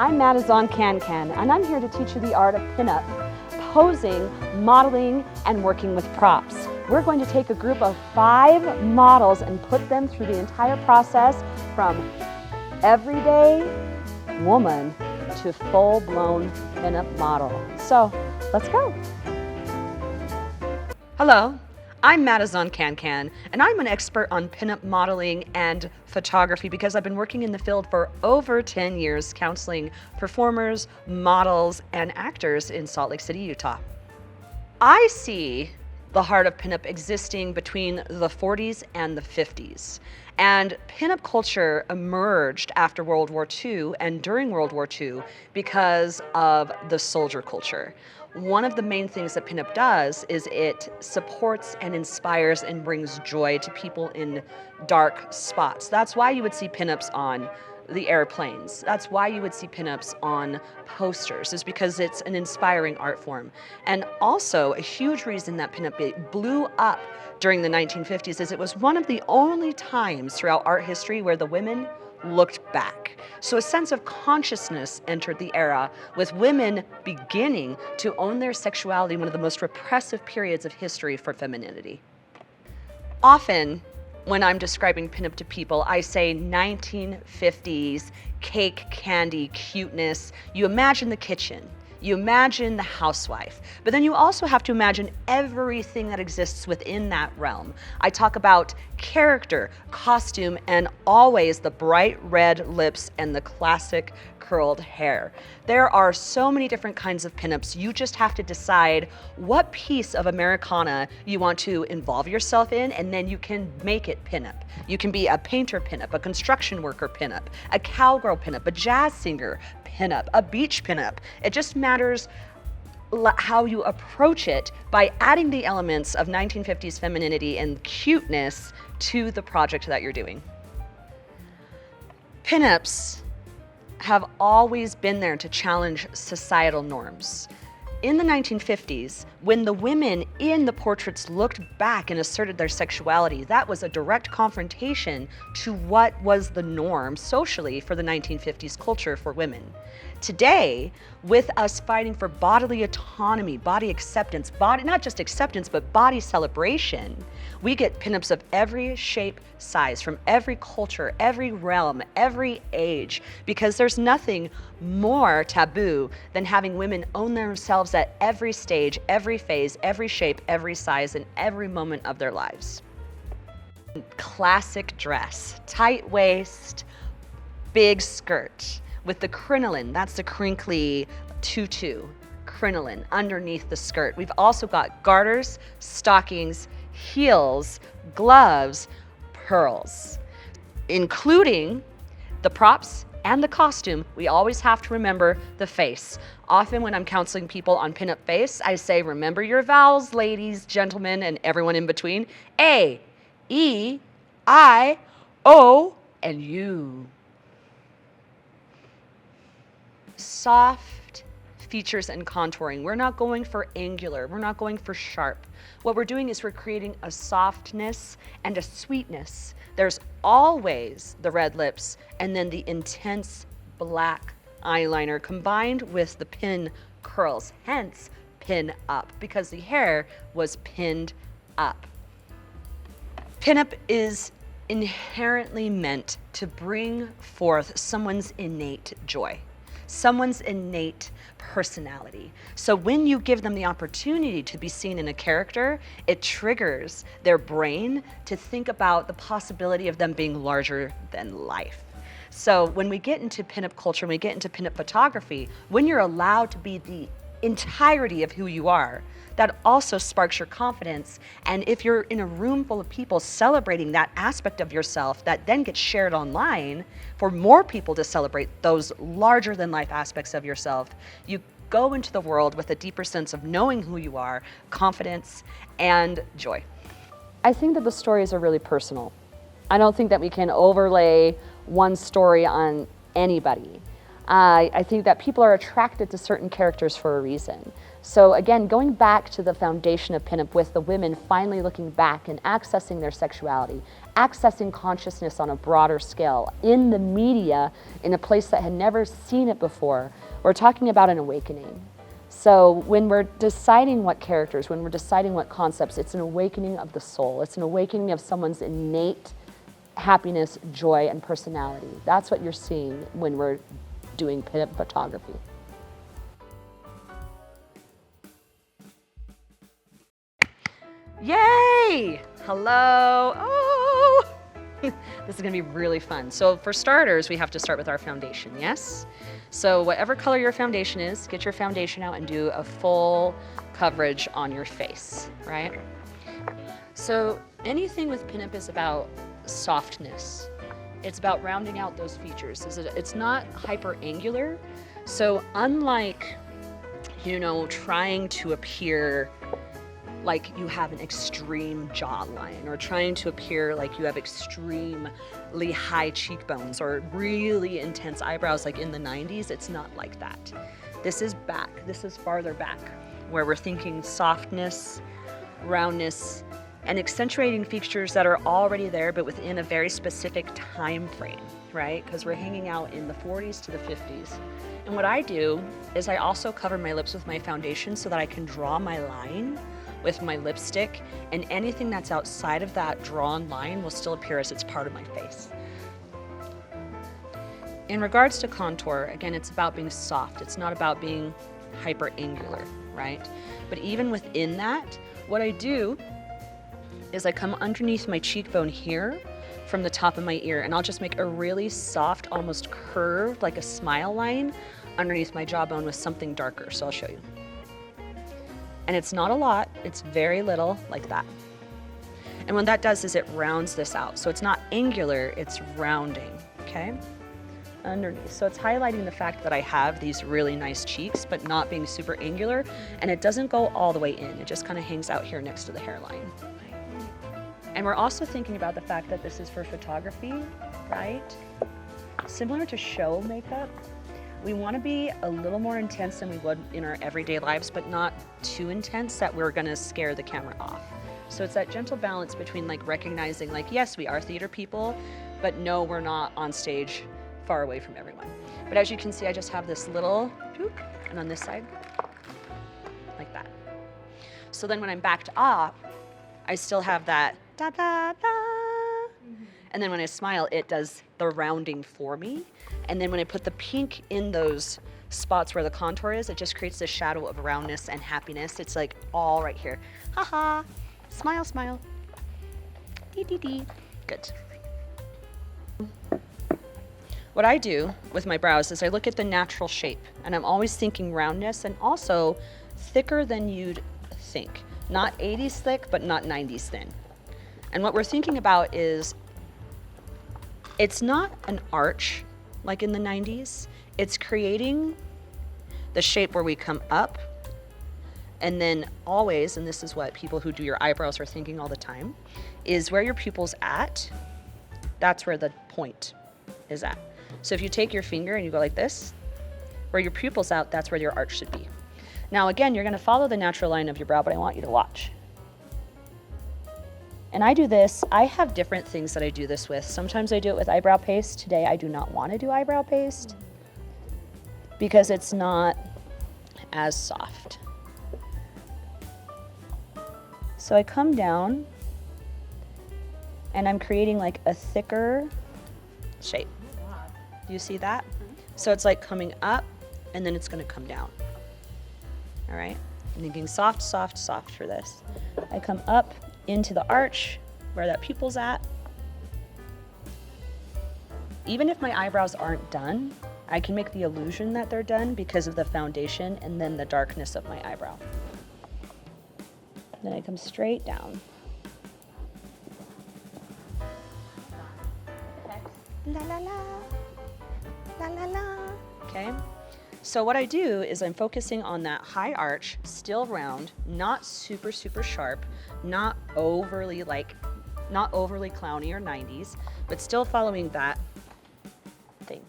I'm Madazon Can-Can, and I'm here to teach you the art of pinup, posing, modeling, and working with props. We're going to take a group of 5 models and put them through the entire process from everyday woman to full-blown pinup model. So, let's go. Hello. I'm Madazon Can-Can, and I'm an expert on pinup modeling and photography because I've been working in the field for over 10 years counseling performers, models, and actors in Salt Lake City, Utah. I see the heart of pinup existing between the 40s and the 50s. And pinup culture emerged after World War II and during World War II because of the soldier culture. One of the main things that pinup does is it supports and inspires and brings joy to people in dark spots. That's why you would see pinups on the airplanes. That's why you would see pinups on posters, is because it's an inspiring art form. And also, a huge reason that pinup blew up during the 1950s is it was one of the only times throughout art history where the women looked back. So a sense of consciousness entered the era, with women beginning to own their sexuality, one of the most repressive periods of history for femininity. Often, when I'm describing pinup to people, I say 1950s cake, candy, cuteness. You imagine the kitchen. You imagine the housewife, but then you also have to imagine everything that exists within that realm. I talk about character, costume, and always the bright red lips and the classic curled hair. There are so many different kinds of pinups. You just have to decide what piece of Americana you want to involve yourself in, and then you can make it pinup. You can be a painter pinup, a construction worker pinup, a cowgirl pinup, a jazz singer pinup, a beach pinup. It just matters how you approach it by adding the elements of 1950s femininity and cuteness to the project that you're doing. Pinups have always been there to challenge societal norms. In the 1950s, when the women in the portraits looked back and asserted their sexuality, that was a direct confrontation to what was the norm socially for the 1950s culture for women. Today, with us fighting for bodily autonomy, body acceptance, not just acceptance, but body celebration, we get pinups of every shape, size, from every culture, every realm, every age, because there's nothing more taboo than having women own themselves at every stage, every phase, every shape, every size, and every moment of their lives. Classic dress, tight waist, big skirt, with the crinoline, that's the crinkly tutu, crinoline underneath the skirt. We've also got garters, stockings, heels, gloves, pearls. Including the props and the costume, we always have to remember the face. Often when I'm counseling people on pinup face, I say, remember your vowels, ladies, gentlemen, and everyone in between. A, E, I, O, and U. Soft features and contouring. We're not going for angular. We're not going for sharp. What we're doing is we're creating a softness and a sweetness. There's always the red lips and then the intense black eyeliner combined with the pin curls, hence pin up, because the hair was pinned up. Pinup is inherently meant to bring forth someone's innate joy, someone's innate personality. So when you give them the opportunity to be seen in a character, it triggers their brain to think about the possibility of them being larger than life. So when we get into pinup culture, when we get into pinup photography, when you're allowed to be the entirety of who you are, that also sparks your confidence. And if you're in a room full of people celebrating that aspect of yourself that then gets shared online for more people to celebrate those larger than life aspects of yourself, you go into the world with a deeper sense of knowing who you are, confidence, and joy. I think that the stories are really personal. I don't think that we can overlay one story on anybody. I think that people are attracted to certain characters for a reason. So again, going back to the foundation of pinup with the women finally looking back and accessing their sexuality, accessing consciousness on a broader scale in the media in a place that had never seen it before, we're talking about an awakening. So when we're deciding what characters, when we're deciding what concepts, it's an awakening of the soul. It's an awakening of someone's innate happiness, joy, and personality. That's what you're seeing when we're doing pinup photography. Yay! Hello! Oh! This is gonna be really fun. So for starters, we have to start with our foundation, yes? So whatever color your foundation is, get your foundation out and do a full coverage on your face, right? So anything with pinup is about softness. It's about rounding out those features. It's not hyper angular. So unlike, you know, trying to appear like you have an extreme jawline or trying to appear like you have extremely high cheekbones or really intense eyebrows like in the 90s, it's not like that. This is back, this is farther back, where we're thinking softness, roundness, and accentuating features that are already there but within a very specific time frame, right? Because we're hanging out in the 40s to the 50s. And what I do is I also cover my lips with my foundation so that I can draw my line with my lipstick, and anything that's outside of that drawn line will still appear as it's part of my face. In regards to contour, again, it's about being soft. It's not about being hyper angular, right? But even within that, what I do is I come underneath my cheekbone here from the top of my ear, and I'll just make a really soft, almost curved, like a smile line underneath my jawbone with something darker. So I'll show you. And it's not a lot, it's very little, like that. And what that does is it rounds this out. So it's not angular, it's rounding, okay? Underneath. So it's highlighting the fact that I have these really nice cheeks, but not being super angular, and it doesn't go all the way in. It just kind of hangs out here next to the hairline. And we're also thinking about the fact that this is for photography, right? Similar to show makeup, we want to be a little more intense than we would in our everyday lives, but not too intense that we're going to scare the camera off. So it's that gentle balance between like recognizing like, yes, we are theater people, but no, we're not on stage far away from everyone. But as you can see, I just have this little poop, and on this side, like that. So then when I'm backed up, I still have that da da da. And then when I smile, it does the rounding for me. And then when I put the pink in those spots where the contour is, it just creates this shadow of roundness and happiness. It's like all right here. Ha ha, smile, smile. Dee dee dee. Good. What I do with my brows is I look at the natural shape, and I'm always thinking roundness and also thicker than you'd think. Not 80s thick, but not 90s thin. And what we're thinking about is it's not an arch like in the 90s. It's creating the shape where we come up, and then always, and this is what people who do your eyebrows are thinking all the time, is where your pupil's at, that's where the point is at. So if you take your finger and you go like this, where your pupil's out, that's where your arch should be. Now again, you're gonna follow the natural line of your brow, but I want you to watch. And I do this, I have different things that I do this with. Sometimes I do it with eyebrow paste. Today I do not want to do eyebrow paste because it's not as soft. So I come down and I'm creating like a thicker shape. Do you see that? So it's like coming up and then it's gonna come down. All right, I'm thinking soft, soft, soft for this. I come up into the arch where that pupil's at. Even if my eyebrows aren't done, I can make the illusion that they're done because of the foundation and then the darkness of my eyebrow. Then I come straight down. La la la, la la la, okay? So what I do is I'm focusing on that high arch, still round, not super, super sharp, not overly clowny or 90s, but still following that thing.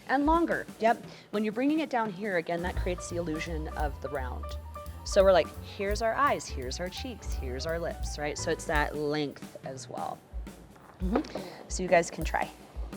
And longer, yep. When you're bringing it down here, again, that creates the illusion of the round. So we're like, here's our eyes, here's our cheeks, here's our lips, right? So it's that length as well. So you guys can try,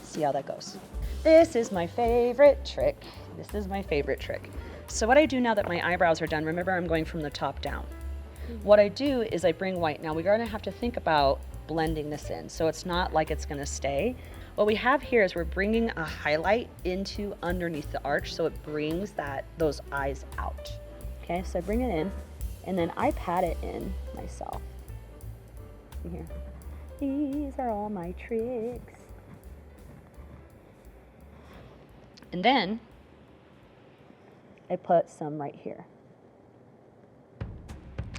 see how that goes. This is my favorite trick. This is my favorite trick. So what I do now that my eyebrows are done, remember I'm going from the top down. What I do is I bring white. Now we're gonna have to think about blending this in, so it's not like it's gonna stay. What we have here is we're bringing a highlight into underneath the arch, so it brings those eyes out. Okay, so I bring it in, and then I pat it in myself. Here. These are all my tricks. And then I put some right here.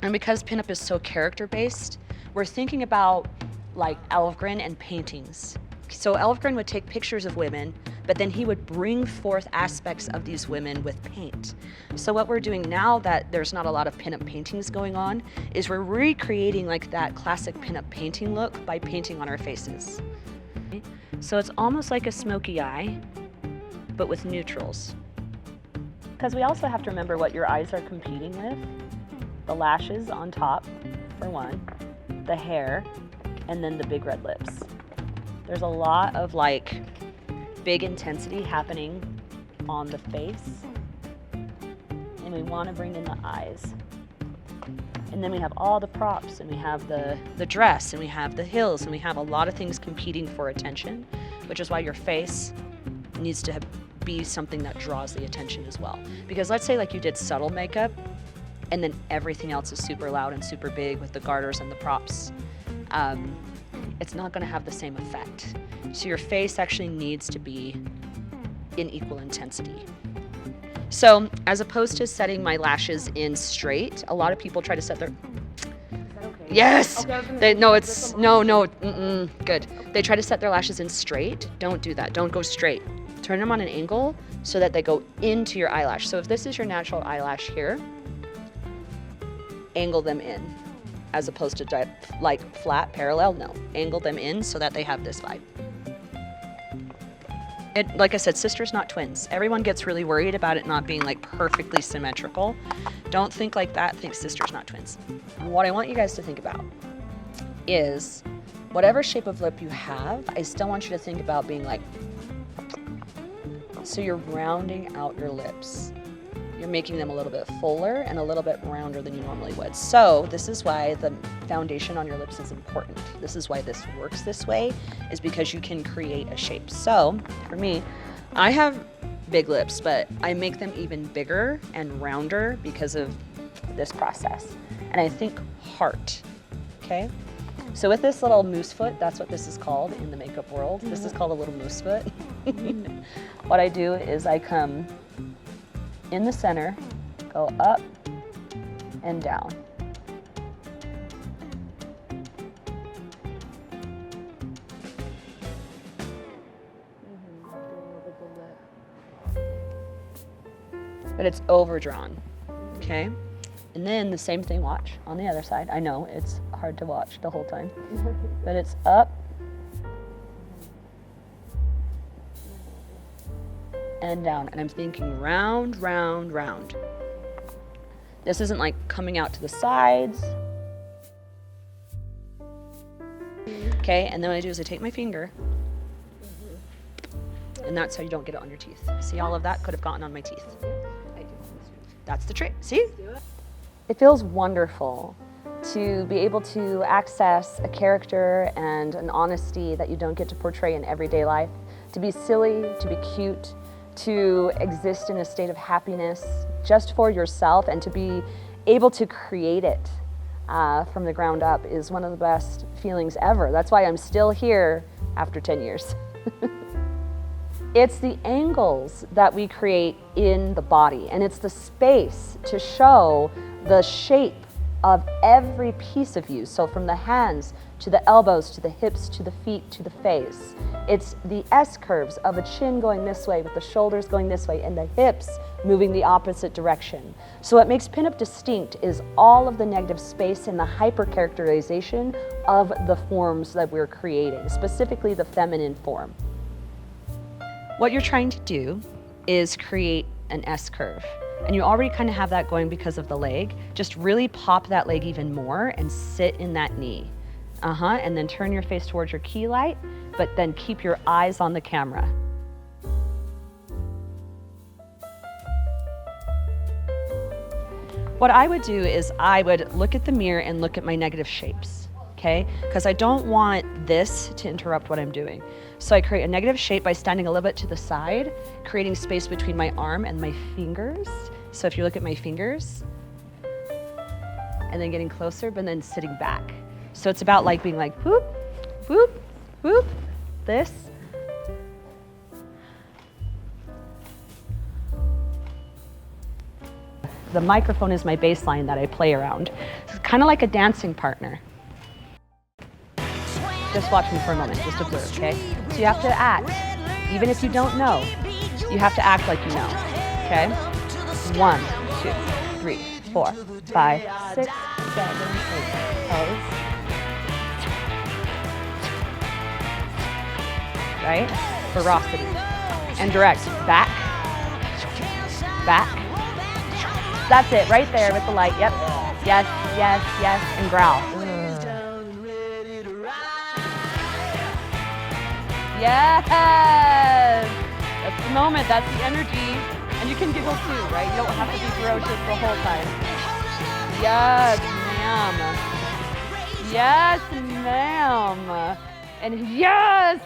And because pinup is so character-based, we're thinking about like Elfgren and paintings. So Elfgren would take pictures of women, but then he would bring forth aspects of these women with paint. So what we're doing now that there's not a lot of pinup paintings going on, is we're recreating like that classic pinup painting look by painting on our faces. Okay? So it's almost like a smoky eye, but with neutrals. Because we also have to remember what your eyes are competing with. The lashes on top, for one, the hair, and then the big red lips. There's a lot of like big intensity happening on the face, and we want to bring in the eyes. And then we have all the props, and we have the dress, and we have the heels, and we have a lot of things competing for attention, which is why your face needs to be something that draws the attention as well. Because let's say like you did subtle makeup, and then everything else is super loud and super big with the garters and the props. It's not going to have the same effect. So your face actually needs to be in equal intensity. So as opposed to setting my lashes in straight, a lot of people try to set their... Is that okay? Yes! Okay, Good. They try to set their lashes in straight. Don't do that. Don't go straight. Turn them on an angle so that they go into your eyelash. So if this is your natural eyelash here, angle them in, as opposed to like flat parallel. No, angle them in so that they have this vibe. And like I said, sisters, not twins. Everyone gets really worried about it not being like perfectly symmetrical. Don't think like that. Think sisters, not twins. What I want you guys to think about is whatever shape of lip you have, I still want you to think about being like, so you're rounding out your lips. You're making them a little bit fuller and a little bit rounder than you normally would. So this is why the foundation on your lips is important. This is why this works this way, is because you can create a shape. So for me, I have big lips, but I make them even bigger and rounder because of this process. And I think heart, okay? So with this little moose foot, that's what this is called in the makeup world. This is called a little moose foot. What I do is I come in the center, go up and down. But it's overdrawn, okay? And then the same thing, watch, on the other side. I know, it's hard to watch the whole time, but it's up and down, and I'm thinking round, round, round. This isn't like coming out to the sides. Okay, and then what I do is I take my finger, and that's how you don't get it on your teeth. See, all of that could have gotten on my teeth. That's the trick, see? It feels wonderful to be able to access a character and an honesty that you don't get to portray in everyday life, to be silly, to be cute, to exist in a state of happiness just for yourself, and to be able to create it from the ground up is one of the best feelings ever. That's why I'm still here after 10 years. It's the angles that we create in the body, and it's the space to show the shape of every piece of you. So from the hands to the elbows, to the hips, to the feet, to the face. It's the S curves of a chin going this way with the shoulders going this way and the hips moving the opposite direction. So what makes pinup distinct is all of the negative space and the hyper characterization of the forms that we're creating, specifically the feminine form. What you're trying to do is create an S curve. And you already kind of have that going because of the leg. Just really pop that leg even more and sit in that knee. And then turn your face towards your key light, but then keep your eyes on the camera. What I would do is I would look at the mirror and look at my negative shapes, okay? Because I don't want this to interrupt what I'm doing. So I create a negative shape by standing a little bit to the side, creating space between my arm and my fingers. So if you look at my fingers, and then getting closer, but then sitting back. So it's about like being like, whoop, whoop, whoop, this. The microphone is my bass line that I play around. It's kind of like a dancing partner. Just watch me for a moment, just observe, okay? So you have to act, even if you don't know, you have to act like you know, okay? 1, 2, 3, 4, 5, 6, 7, 8, pose. Right? Ferocity. And direct, back, back. That's it, right there with the light, yep. Yes, yes, yes, and growl. Yes! That's the moment, that's the energy. And you can giggle too, right? You don't have to be ferocious the whole time. Yes, ma'am. Yes, ma'am. And yes!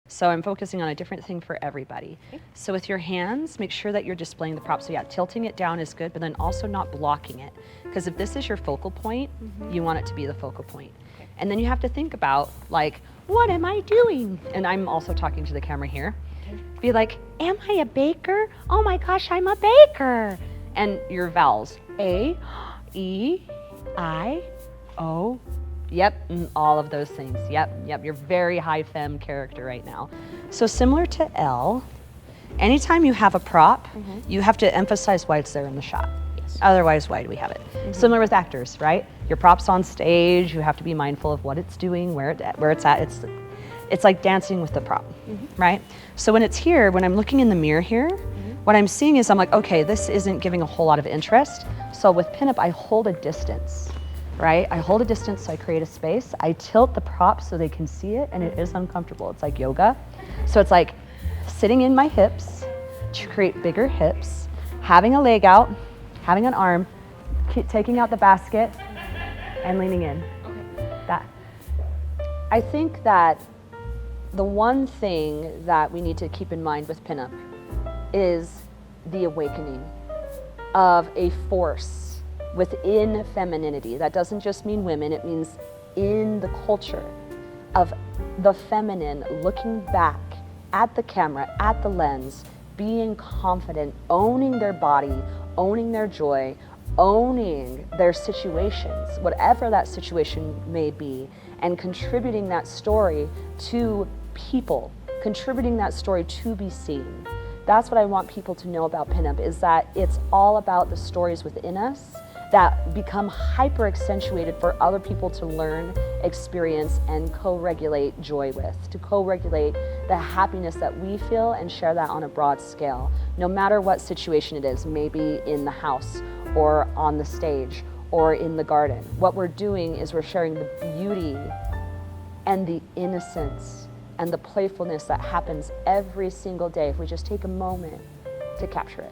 So I'm focusing on a different thing for everybody. Okay. So with your hands, make sure that you're displaying the prop. So yeah, tilting it down is good, but then also not blocking it. Because if this is your focal point, you want it to be the focal point. Okay. And then you have to think about, like, what am I doing? And I'm also talking to the camera here. Okay. Be like, am I a baker? Oh my gosh, I'm a baker. And your vowels, A, E, I, O, yep, all of those things. Yep, you're very high femme character right now. So similar to L, anytime you have a prop, you have to emphasize why it's there in the shot. Yes. Otherwise, why do we have it? Similar with actors, right? Your prop's on stage, you have to be mindful of what it's doing, where it's at. It's like dancing with the prop, right? So when it's here, when I'm looking in the mirror here, what I'm seeing is I'm like, okay, this isn't giving a whole lot of interest. So with pinup, I hold a distance. Right? I hold a distance, so I create a space. I tilt the prop so they can see it, and it is uncomfortable. It's like yoga. So it's like sitting in my hips to create bigger hips, having a leg out, having an arm, taking out the basket, and leaning in. That. I think that the one thing that we need to keep in mind with pinup is the awakening of a force within femininity. That doesn't just mean women, it means in the culture of the feminine looking back at the camera, at the lens, being confident, owning their body, owning their joy, owning their situations, whatever that situation may be, and contributing that story to people, contributing that story to be seen. That's what I want people to know about pinup, is that it's all about the stories within us that become hyper accentuated for other people to learn, experience, and co-regulate joy with, to co-regulate the happiness that we feel and share that on a broad scale, no matter what situation it is, maybe in the house or on the stage or in the garden. What we're doing is we're sharing the beauty and the innocence and the playfulness that happens every single day if we just take a moment to capture it.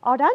All done?